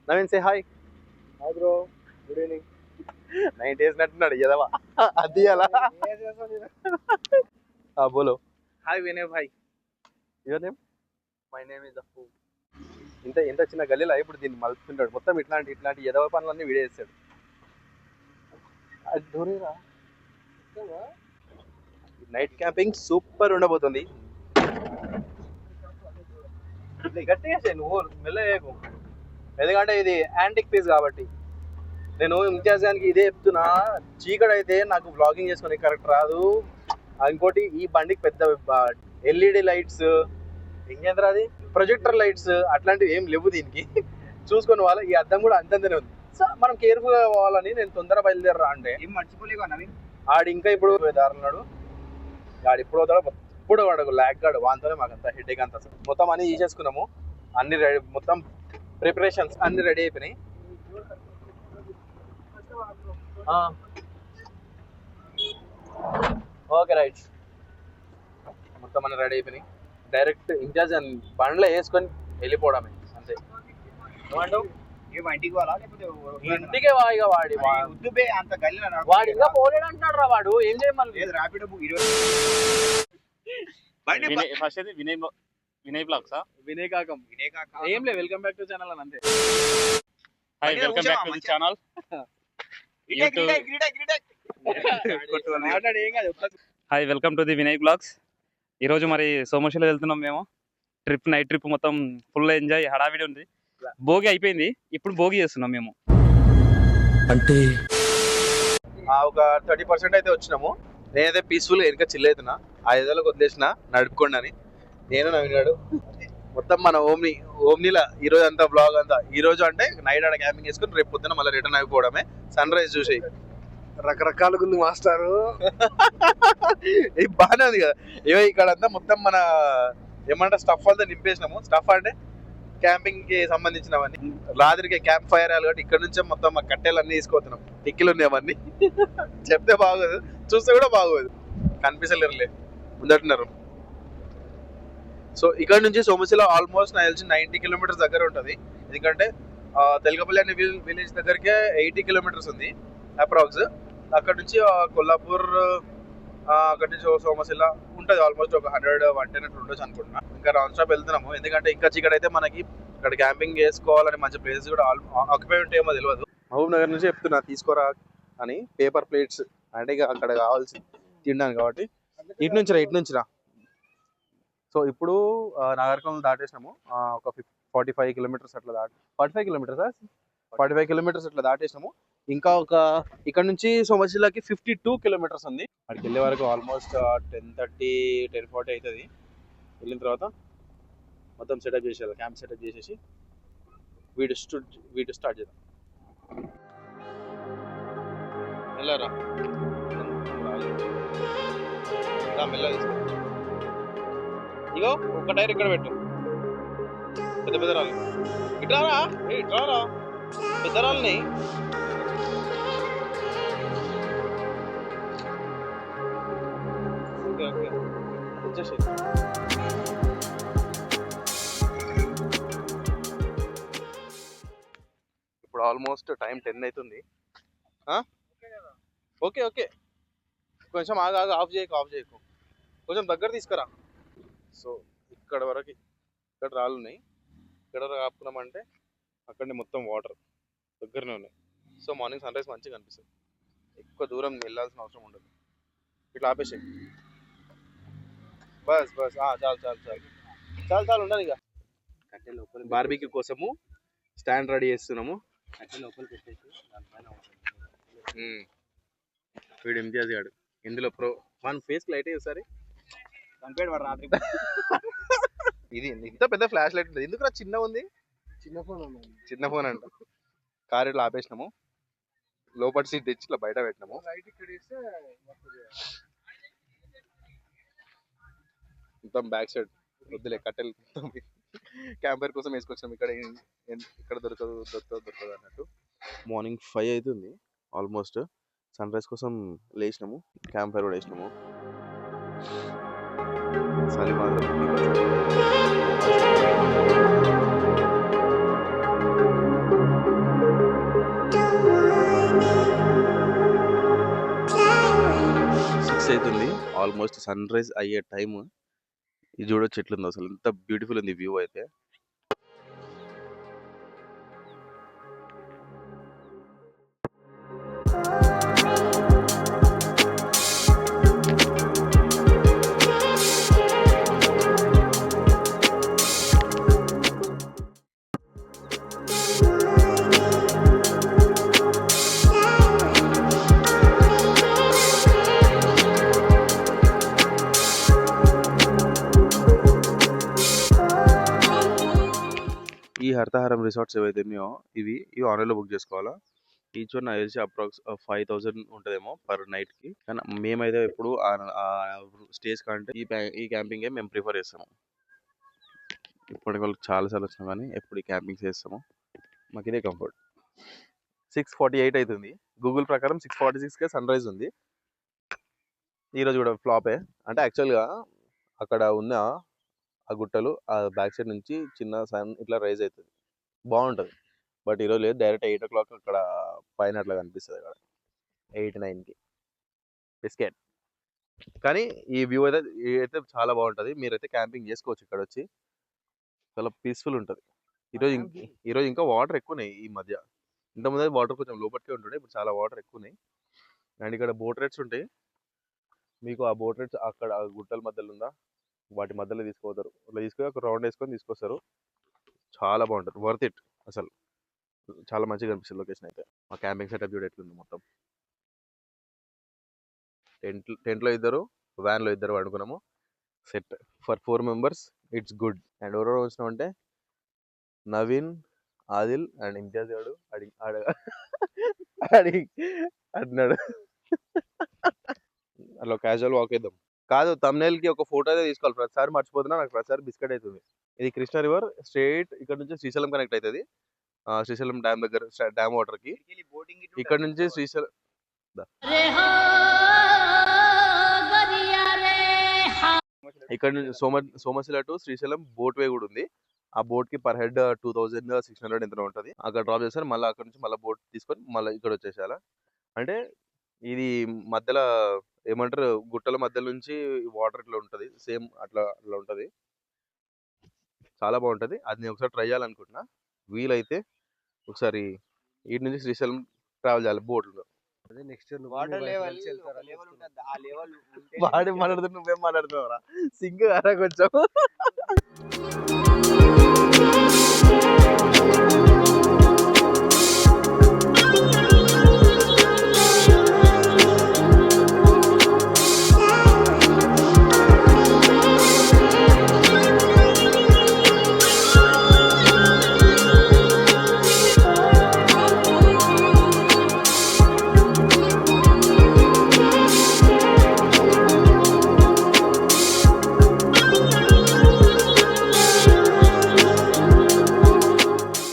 Naveen say hi. Hi bro, good evening. 9 days నట్టున్నాడు ఎదవా అది అలా. బోలో. Hi Vinay Bhai. Your name? My name is అప్పు. ఇంత చిన్న గల్లీలో ఇప్పుడు దీన్ని మలుపుతుంటాడు. మొత్తం ఇట్లాంటి ఎదవ పనులన్నీ వీడియో చేస్తాడు. అది దూరేరా. నైట్ క్యాంపింగ్ సూపర్ ఉండబోతుంది. గట్టిగా చేయి నువ్వు, మెల్లగా. ఎందుకంటే ఇది యాంటిక్ పీస్ కాబట్టి. నేను ఇంతియాజానికి ఇదే చెప్తున్నా, చీకటి అయితే నాకు బ్లాగింగ్ చేసుకుని కరెక్ట్ రాదు. ఇంకోటి ఈ బండికి పెద్ద ఎల్ఈడి లైట్స్, ఇంకేంద్ర అది ప్రొజెక్టర్ లైట్స్ అట్లాంటివి ఏం లేవు దీనికి. చూసుకుని వాళ్ళ ఈ అద్దం కూడా అంతంతనే ఉంది. సో మనం కేర్ఫుల్గా పోవాలని నేను తొందర బయలుదేరరా అంటే ఏం మర్చిపోలేగా నవీన్. ఆడు ఇంకా ఇప్పుడు దారున్నాడు. ఆడు ఇప్పుడు పోతాడో ఇప్పుడు వాడు ల్యాగ్ గాడు, వాంతోనే మాకంతా హెడేక్ అంతా. మొత్తం అన్ని తీసేసుకున్నాము, అన్ని రెడీ, మొత్తం ప్రిపరేషన్స్ అన్ని రెడీ అయిపోయినాయి. ఓకే రైట్, మొత్తం అన్ని రెడీ అయిపోయినాయి. డైరెక్ట్ ఇంచార్జ్ బండ్లో వేసుకొని వెళ్ళిపోవడమే అంతే. ఏమంటావు? ఇంటికి వాళ్ళ లేకపోతే ఇంటికే వాయిగా వాడి ఉద్దుబే అంత గల్లి వాడు ఇంకా పోలేడు అంటున్నాడు రా. వాడు ఏం చేయమని లేదు, ర్యాపిడో బుక్ 20. ఫస్ట్ అయితే వినయ్ బ్లాగ్స్. వినయ్ కాకం ఏం లేదు, వెల్కమ్ బ్యాక్ టు ఛానల్ అని అంతే. Hi, welcome back to the channel. Hi, welcome to the Vinay vlogs. ఈరోజు మరి సోమశిల వెళ్తున్నాం మేము. నైట్ ట్రిప్ మొత్తం ఫుల్ ఎంజాయ్, హడావిడి ఉంది. భోగి అయిపోయింది, ఇప్పుడు భోగి చేస్తున్నాం మేము. అంటే ఒక 30% అయితే వచ్చినాము. నేనైతే పీస్ఫుల్గా వెనక చిల్ అవుతున్నా. 5 ఏళ్ళకి వదిలేసిన నడుపుకోండి అని. నేను నవ్వినాడు మొత్తం మన ఓమ్నీలా ఈరోజు అంతా బ్లాగ్ అంతా. ఈ రోజు అంటే నైట్ ఆడ క్యాంపింగ్ చేసుకుని రేపు పొద్దున మళ్ళీ రిటర్న్ అయిపోవడమే. సన్ రైజ్ చూసేయి. రకరకాలుగా ఉంది మాస్టారు. ఇది బాగానే ఉంది కదా. ఏవో ఇక్కడ అంతా మొత్తం మన ఏమంటే స్టఫ్ అంతా నింపేసినాము. స్టఫ్ అంటే క్యాంపింగ్ కి సంబంధించినవన్నీ. రాత్రికి క్యాంప్ ఫైర్ అయ్యాలి కాబట్టి ఇక్కడ నుంచే మొత్తం మా కట్టెలు అన్ని తీసుకుపోతున్నాం. టిక్కిలు ఉన్నాయి అవన్నీ. చెప్తే బాగోదు, చూస్తే కూడా బాగోదు, కనిపిస్తలేరులే ముందట్టున్నారు. సో ఇక్కడ నుంచి సోమశిల ఆల్మోస్ట్ నాకు తెలిసి 90 kilometers దగ్గర ఉంటుంది. ఎందుకంటే తెలకపల్లి అనే విలేజ్ దగ్గరికే 80 kilometers ఉంది అప్రాక్స్. అక్కడ నుంచి కొల్లాపూర్, అక్కడి నుంచి సోమశిల ఉంటుంది ఆల్మోస్ట్ ఒక 100-110 అట్లా ఉండొచ్చు అనుకుంటున్నా. ఇంకా రౌండ్ స్టాప్ వెళ్తున్నాము. ఎందుకంటే ఇంకా చీకటి అయితే మనకి ఇక్కడ క్యాంపింగ్ చేసుకోవాలని మంచి ప్లేసెస్ కూడా ఆక్యుపై ఉంటాయేమో తెలియదు. మహబూబ్ నగర్ నుంచి చెప్తున్నా తీసుకోరా అని పేపర్ ప్లేట్స్, అంటే ఇక అక్కడ కావాల్సి తినడానికి కాబట్టి. ఇటు నుంచి రా. సో ఇప్పుడు నాగర్కర్నూల్ దాటేసినాము. ఒక 45 kilometers అట్లా 45 kilometers అట్లా దాటేసినాము. ఇంకా ఒక ఇక్కడ నుంచి సోమశిలకి 52 kilometers ఉంది. అక్కడికి వెళ్ళే వరకు ఆల్మోస్ట్ 10:30, 10:40 అవుతుంది. వెళ్ళిన తర్వాత మొత్తం సెటప్ చేసేయాలి, క్యాంప్ సెటప్ చేసేసి వీడియో స్టార్ట్ చేద్దాం. వెళ్ళారా మెల్ల తీసుకో. ఇగో ఒక టైర్ ఇక్కడ పెట్టు. పెద్ద రాళ్ళు ఇట్రారా పెద్ద రాళ్ళని. వచ్చేసి ఇప్పుడు ఆల్మోస్ట్ టైం 10 అవుతుంది. ఓకే కొంచెం ఆఫ్ చేయకు కొంచెం దగ్గర తీసుకురా. సో ఇక్కడ వరకు ఇక్కడ రాళ్ళు ఉన్నాయి. ఇక్కడ ఆపుకున్నామంటే అక్కడనే మొత్తం వాటర్ దగ్గరనే ఉన్నాయి. సో మార్నింగ్ సన్ రైజ్ మంచిగా కనిపిస్తుంది. ఎక్కువ దూరం వెళ్ళాల్సిన అవసరం ఉండదు. ఇట్లా ఆపేసాయి బస్. చాలు ఉండదు. ఇక కట్టె లోపల బార్బీక్యూ కోసము స్టాండ్ రెడీ చేస్తున్నాము. కట్టె లోపల పెట్టేసి వీడు ఇంతియాజ్ గాడు ఇందులో మన ఫేస్ లైట్ ఒకసారి రాత్రి. ఇది ఇంత పెద్ద ఫ్లాష్ లైట్ ఉంటుంది ఎందుకు? చిన్న ఉంది, చిన్న ఫోన్ అంట. కార్ ఇట్లా ఆపేసినాము. లోపల సీట్ తెచ్చి ఇట్లా బయట పెట్టినాము. మొత్తం బ్యాక్ సైడ్ వద్దులే, కట్టెలు క్యాంపర్ కోసం వేసుకొచ్చినాం. ఇక్కడ దొరకదు అన్నట్టు. మార్నింగ్ 5 అవుతుంది ఆల్మోస్ట్. సన్ రైజ్ కోసం లేచినాము, క్యాంప్ ఫైర్ కూడా వేసినాము. చలి మాత్రం ఆల్మోస్ట్ సన్ రైజ్ అయ్యే టైం. ఇది చూడొచ్చు ఎట్లుంది, అసలు ఎంత బ్యూటిఫుల్ ఉంది వ్యూ అయితే. ఈ హరితహారం రిసార్ట్స్ ఏవైతే ఉన్నాయో ఇవి ఆన్లైన్లో బుక్ చేసుకోవాలా. ఈచ్ వన్ నాకు తెలిసి అప్రాక్స్ 5000 ఉంటుందేమో పర్ నైట్కి. కానీ మేమైతే ఎప్పుడు స్టేస్ కంటే ఈ క్యాంపింగే మేము ప్రిఫర్ చేస్తాము. ఇప్పటికి వాళ్ళకి చాలాసార్లు వచ్చినాం కానీ ఎప్పుడు ఈ క్యాంపింగ్ చేస్తాము. మాకు ఇదే కంఫర్ట్. 6:48 అవుతుంది. గూగుల్ ప్రకారం 6:46కే సన్ రైజ్ ఉంది. ఈరోజు కూడా ఫ్లాపే. అంటే యాక్చువల్గా అక్కడ ఉన్న ఆ గుట్టలు ఆ బ్యాక్ సైడ్ నుంచి చిన్న సన్ ఇట్లా రైజ్ అవుతుంది, బాగుంటుంది. బట్ ఈరోజు లేదు, డైరెక్ట్ 8 o'clock అక్కడ పైన అట్లా కనిపిస్తుంది. అక్కడ 8-9కి బిస్కెట్. కానీ ఈ వ్యూ అయితే చాలా బాగుంటుంది. మీరైతే క్యాంపింగ్ చేసుకోవచ్చు ఇక్కడ వచ్చి, చాలా పీస్ఫుల్ ఉంటుంది. ఈరోజు ఇంకా వాటర్ ఎక్కువ ఉన్నాయి ఈ మధ్య. ఇంతకుముందు వాటర్ కొంచెం లోపలికే ఉంటుండే, ఇప్పుడు చాలా వాటర్ ఎక్కువ ఉన్నాయి. అండ్ ఇక్కడ బోట్ రైడ్స్ ఉంటాయి. మీకు ఆ బోట్ రైడ్స్ అక్కడ గుట్టల మధ్యలో ఉందా, వాటి మధ్యలో తీసుకుపోతారు. అట్లా తీసుకొని ఒక రౌండ్ వేసుకొని తీసుకొస్తారు. చాలా బాగుంటుంది, వర్త్ ఇట్. అసలు చాలా మంచిగా అనిపిస్తుంది లొకేషన్ అయితే. మా క్యాంపింగ్ సెటప్ చూడ ఎట్లుంది మొత్తం. టెంట్లో ఇద్దరు, వ్యాన్లో ఇద్దరు పడుకున్నాము. Set for 4 members, it's good. And ఎవరెవరు వచ్చినామంటే నవీన్, ఆదిల్ అండ్ ఇంతియాజ్ గాడు అడినాడు. అట్లా క్యాజువల్ వాక్ వేద్దాం. కాదు, thumbnail కి ఒక ఫోటో అయితే తీసుకోవాలి. ప్రతిసారి మర్చిపోతున్నా, నాకు ప్రతిసారి బిస్కెట్ అవుతుంది. ఇది కృష్ణా రివర్ స్ట్రైట్ ఇక్కడ నుంచి శ్రీశైలం కనెక్ట్ అవుతుంది. శ్రీశైలం డ్యామ్ దగ్గర డ్యామ్ వాటర్ కి. ఇక్కడ నుంచి శ్రీశైలం ఇక్కడ నుంచి సోమశిల టు శ్రీశైలం బోట్ వే కూడా ఉంది. ఆ బోట్ కి పర్ హెడ్ 2600 ఎంత ఉంటుంది. అక్కడ డ్రాప్ చేస్తారు. మళ్ళీ అక్కడ నుంచి మళ్ళీ బోట్ తీసుకొని మళ్ళీ ఇక్కడ వచ్చేసేయాల. అంటే ఇది మధ్యలో ఏమంటారు, గుట్టల మధ్య నుంచి వాటర్ ఇట్లా ఉంటుంది. సేమ్ అట్లా ఉంటుంది. చాలా బాగుంటుంది. అది నేను ఒకసారి ట్రై చేయాలనుకుంటున్నా. వీలైతే ఒకసారి వీటి నుంచి శ్రీశైలం ట్రావెల్ చేయాలి బోట్లో. వాడు మాట్లాడుతూ నువ్వేం మాట్లాడుతున్నావురా, సింగ్ అరా కొంచెం.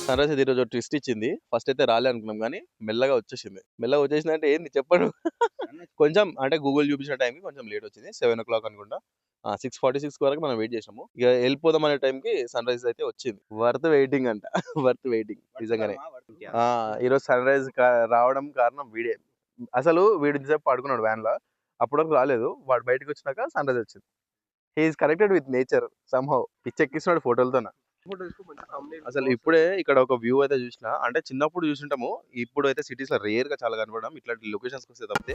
సన్ రైజ్ ఈరోజు ట్విస్ట్ ఇచ్చింది. ఫస్ట్ అయితే రాలే అనుకున్నాం కానీ మెల్లగా వచ్చేసింది. అంటే ఏంది చెప్పను. కొంచెం అంటే గూగుల్ చూపించిన టైంకి కొంచెం లేట్ వచ్చింది. 7 o'clock అనుకుంటా. 6:46 వరకు మనం వెయిట్ చేసినాము. ఇక వెళ్ళిపోదాం అనే టైంకి సన్ రైజ్ అయితే వచ్చింది. వర్త్ వెయిటింగ్ అంట. వర్త్ వెయిటింగ్ నిజంగానే. ఈరోజు సన్ రైజ్ రావడం కారణం వీడే. అసలు వీడి సేపు పడుకున్నాడు వ్యాన్ లో, అప్పటివరకు రాలేదు. వాడు బయటకు వచ్చినాక సన్ రైజ్ వచ్చింది. He is connected with nature somehow. పిచ్చెక్కిస్తున్నాడు ఫోటోలతో. అసలు ఇప్పుడే ఇక్కడ ఒక వ్యూ అయితే చూసిన, అంటే చిన్నప్పుడు చూసింటాము, ఇప్పుడు అయితే సిటీస్ లో రేర్ గా చాలా కనపడడం. ఇట్లాంటి లొకేషన్స్ వస్తే తప్పితే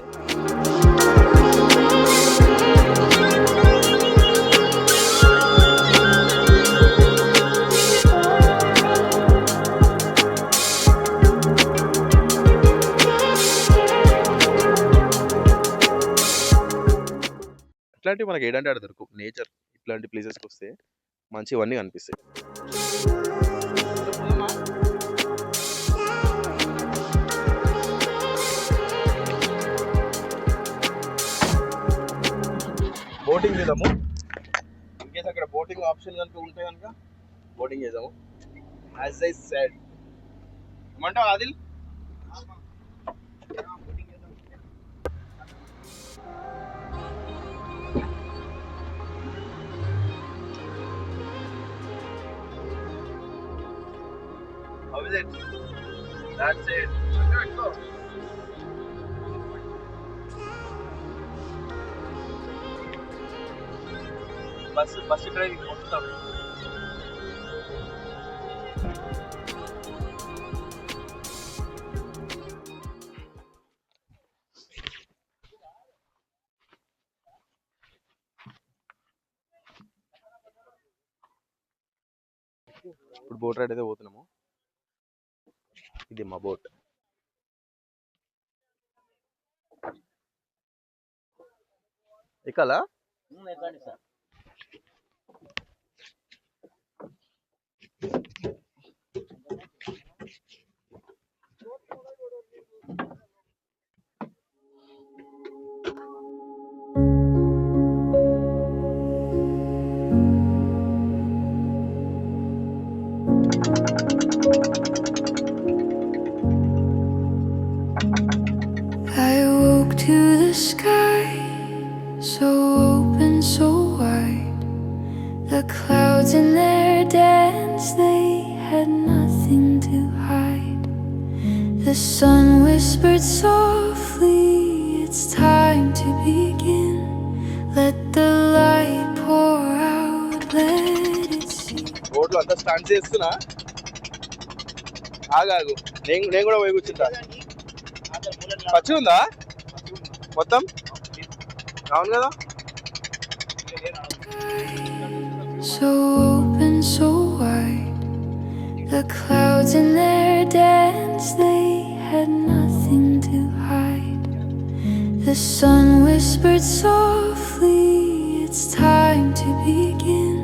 ఇట్లాంటివి మనకి ఏడంటే ఆడ దొరుకు. నేచర్ ఇట్లాంటి ప్లేసెస్కి వస్తే మంచివన్నీ కనిపిస్తాయి. బోటింగ్ చేద్దాము. ఇన్కేస్ అక్కడ బోటింగ్ ఆప్షన్ కనుక ఉంటే కనుక బోటింగ్ చేద్దాము. As I said. ఏమంటావు Adil? How is it? That's it. Let's go. Bus driving మొత్తం. ఇప్పుడు బోట్ రైడ్ అయితే పోతున్నాము. ఇది మా బోట్. ఎక్కాలా? I woke to the sky, so open, so wide. The clouds in their dance, they had nothing to hide. The sun whispered softly, it's time to begin. Let the light pour out, let it see. Boat లో అంతా stand చేస్తున్నా. ఆగాగు, నేను కూడా పోయి కూర్చుంటా. పచ్చి ఉందా మొత్తం? అవును కదా. So open, so wide. The clouds in their dance, they had nothing to hide. The sun whispered softly, it's time to begin.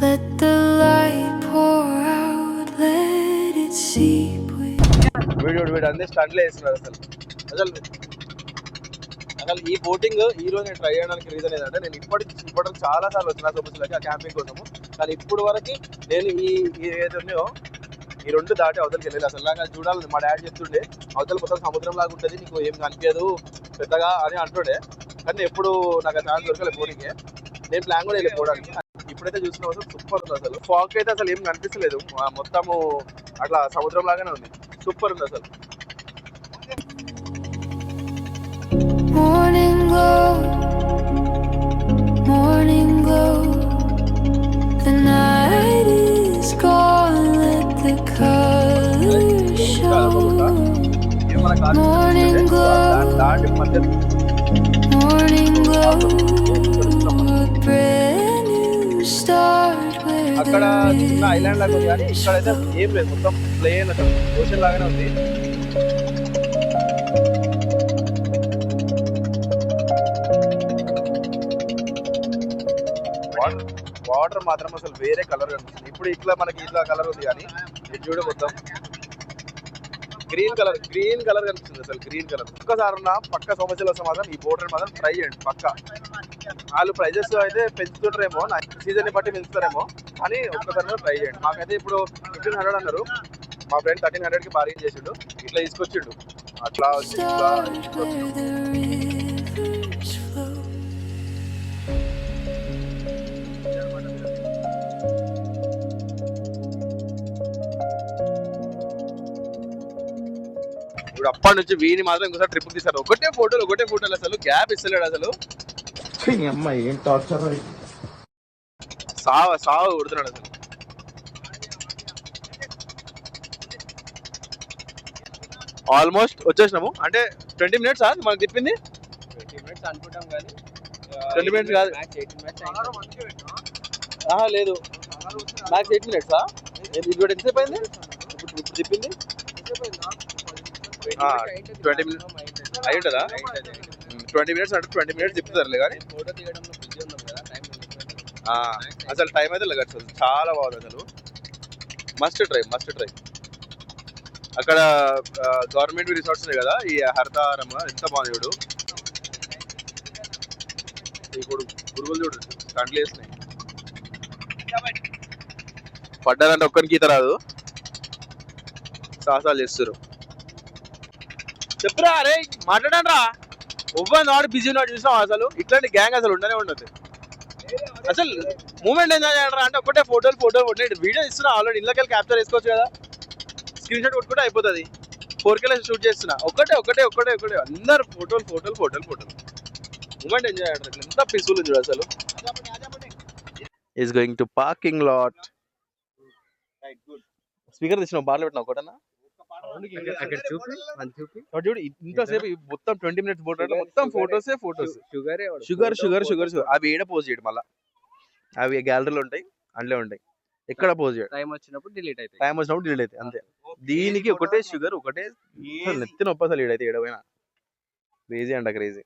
Let the light pour out, let it seep within. వీడు అన్ని స్టండ్లు వేస్తున్నారు. అసలు ఈ boating ఈ రోజు నేను try చేయడానికి reason ఏంటంటే, నేను ఇప్పటికి చాలా సార్లు వచ్చిన సోమశిలకి ఆ క్యాంపింగ్ కోసము. కానీ ఇప్పుడు వరకు నేను ఈ ఏదైతే ఉన్నాయో ఈ రెండు దాటి అవతలకి వెళ్ళాలి. అసలు నాకు చూడాలి. మా డాడీ చెప్తుండే అవతల మొత్తం సముద్రం లాగా ఉంటుంది, నీకు ఏం కనిపించదు పెద్దగా అని అంటుండే. కానీ ఎప్పుడు నాకు ఆ ఛాన్స్ దొరకలేదు బోటింగ్. నేను ప్లాన్ కూడా వెళ్ళిపోవడానికి. ఇప్పుడైతే చూసిన అసలు సూపర్ ఉంది. అసలు ఫాగ్ అయితే అసలు ఏం కనిపిస్తలేదు, మొత్తము అట్లా సముద్రం లాగానే ఉంది. సూపర్ ఉంది అసలు. Morning glow, morning glow. The night is gone, let the colors show. Morning glow, morning glow. A brand new start where అక్కడ the చిన్న ఐలాండ్ లాగా ఉంది, కానీ ఇక్కడైతే ఏం లేదు, మొత్తం ప్లేన్ అసలు ఓషన్ లాగానే ఉంది. వాటర్ మాత్రం అసలు వేరే కలర్ కనిపిస్తుంది. ఇప్పుడు ఇట్లా మనకి ఇట్లా కలర్ ఉంది, కానీ ఇది చూడ మొత్తం గ్రీన్ కలర్ కనిపిస్తుంది. అసలు గ్రీన్ కలర్. ఒక్కసారి ఉన్న పక్క సోమశిల వస్తే మాత్రం ఈ బోట్ రైడ్ మాత్రం ట్రై చేయండి పక్క. వాళ్ళు ప్రైజెస్ అయితే పెంచుతుంటారేమో, సీజన్ ని బట్టి పెంచుతారేమో, కానీ ఒక్కసారి ట్రై చేయండి. మాకైతే ఇప్పుడు 1500 అన్నారు, మా ఫ్రెండ్ 1300కి బార్గెన్ చేసిండు. ఇట్లా తీసుకొచ్చిండు. అట్లా వచ్చి ఇట్లా ఇప్పుడు అప్పటి నుంచి వీని మాత్రం ఇంకోసారి ట్రిప్ తీసారు. ఒకటే ఫోటోలు అసలు గ్యాప్ ఇస్తలేడు. అసలు ఏం టార్చర్. సావ కొడుతున్నాడు అసలు. ఆల్మోస్ట్ వచ్చేసినాము. అంటే 20 minutes మనకు తిప్పింది. 20 minutes అనుకుంటాం కానీ 20 minutes కాదు, లేదు మ్యాక్స్ 8 minutes. ఇది ఎంతసేపు అయింది ఇప్పుడు తిప్పింది? 20 minutes అయి ఉంటుందా? 20 minutes అంటే 20 minutes తిప్పుతారులే, కానీ ఫోటో తీయడంలో బిజీ ఉన్నాం కదా, టైం అసలు టైం అయితే లేదు. చాలా బాగుంది అసలు. Must try. అక్కడ గవర్నమెంట్ రిసార్ట్స్ ఉన్నాయి కదా, ఈ హరితారం ఎంత బాగుంది చూడు. ఇప్పుడు పురుగులు చూడు కండ్లు వేసినాయి. పడ్డారంటే ఒక్కరికి ఈత రాదు, సాహసాలు చేస్తారు. చెప్పురా అరే, మాట్లాడండి రా. ఒవ్వని వాడు బిజీ ఉన్నాడు చూసాం. అసలు ఇట్లాంటి గ్యాంగ్ అసలు ఉండనే ఉండదు. అసలు మూమెంట్ ఎంజాయ్ చేయండి అంటే ఒకటే ఫోటోలు వీడియో ఇస్తున్నా. ఆల్రెడీ ఇళ్ళకెళ్ళి క్యాప్చర్ చేసుకోవచ్చు కదా, స్క్రీన్ షాట్ కొట్టుకుంటే అయిపోతుంది. 4K షూట్ చేస్తున్నా. ఒకటే అందరు ఫోటోలు మూమెంట్ ఎంజాయ్ చేయండి. ఎంత పీస్ఫుల్ ఉంది చూడు అసలు. Is going to parking lot. Speaker తెచ్చిన బార్లో పెట్టిన ఒకటన్నా అక్కడ చూపి చూడు ఇంతసేపు మొత్తం 20 minutes బోట్ మొత్తం ఫోటోస్ షుగరే షుగర్ అవి ఏడ పోజ్ చేయడు మళ్ళా. అవి గ్యాలరీలో ఉంటాయి, అందులో ఉంటాయి. ఎక్కడ పోజ్ చేయడు. టైం వచ్చినప్పుడు డిలీట్ అవుతాయి. టైం వచ్చినప్పుడు డిలీట్ అవుతాయి అంతే. దీనికి ఒకటే షుగర్, ఒకటే నెత్తి నొప్పి. అసలు ఈడైతే ఏడవైనా క్రేజీ అంట క్రేజీ.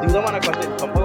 దిగుదామా నాకు కొంచెం చంప